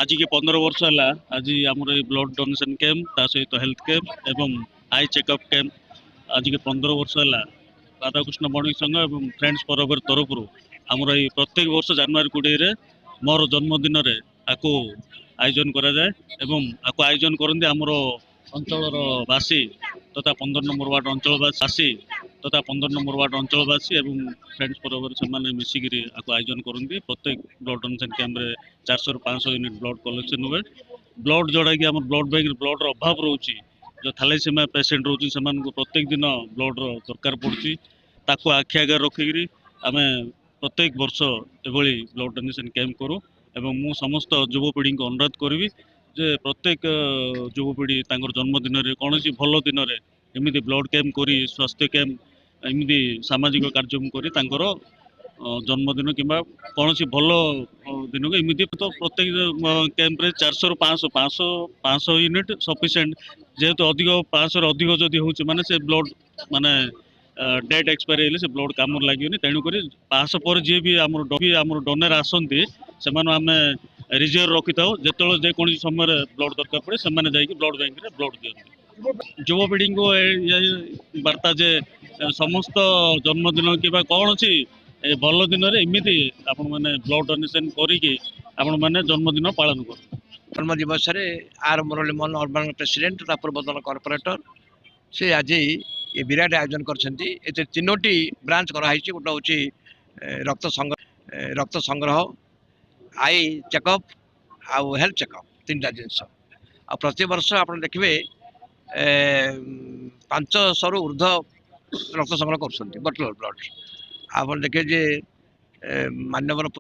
आज के 15 वर्ष है आज आम ब्लड डोनेशन कैंप ता सहित हेल्थ कैंप एवं आई चेकअप कैंप आज के 15 वर्ष है राधाकृष्ण बणिक संघ और फ्रेंड्स परबर तरफ आमर ये प्रत्येक वर्ष जनवरी 20 मोर जन्मदिन आपको आयोजन करा जाए एवं आपको आयोजन करते आमर अंचल बासी तथा 15 नंबर वार्ड अंचलवासी तथा 15 नंबर वार्ड अंचलवासी एवं फ्रेंड्स परबर से मिसिक आयोजन करते प्रत्येक ब्लड डोनेशन कैंप रे 400 ରୁ 500 यूनिट ब्लड कलेक्शन हुए ब्लड जोड़ा कि आम ब्लड बैंक ब्लड अभाव रोचे जो थैलेसीमिया पेसेंट रोचे से प्रत्येक दिन ब्लड दरकार पड़ुची ताको आखि आगे रखिकी आम प्रत्येक वर्ष एभली ब्लड डोनेशन कैंप करूँ एवं मु समस्त युवपीढ़ी को अनुरोध करी जे प्रत्येक युवपीढ़ी जन्मदिन में कौन भल दिन में एमती ब्लड कैंप करी स्वास्थ्य कैंप एमती सामाजिक कार्यक्रम कर जन्मदिन कि कौन भल दिन को एमती तो प्रत्येक कैंप 400 ରୁ 500 यूनिट सफिशिएंट जेहेतु अधिक 500 ରୁ अधिक जदि हूँ माने से ब्लड माने डेट एक्सपायरी हेले से ब्लड काम लगे तेणुक 500 पर जी भी आम डोनर आसती से आम रिजर्व रखी था जो जेको समय ब्लड दरकार पड़े से ब्लड बैंक में ब्लड दिखती युवपीढ़ी को वार्ता जे समस्त जन्मदिन कि कौन सी भल दिन में एमती आपण मैंने ब्लड डोनेशन करी आपण मैंने जन्मदिन पालन कर जन्म दिवस आर मुरलीमोहन अर्बन प्रेसिडेंट पूर्वतन कॉर्पोरेटर से आज ये विराट आयोजन कर तीनोटी ब्रांच कराई गोटे हूँ रक्त संग्रह आई चेकअप आउ हेल्थ चेकअप तीन टा जिनस आ प्रति वर्ष आप देखिए 500 ରୁ ऊर्ध्व रक्त संग्रह कर बटल ब्लड आप देखिए जे मान्यवर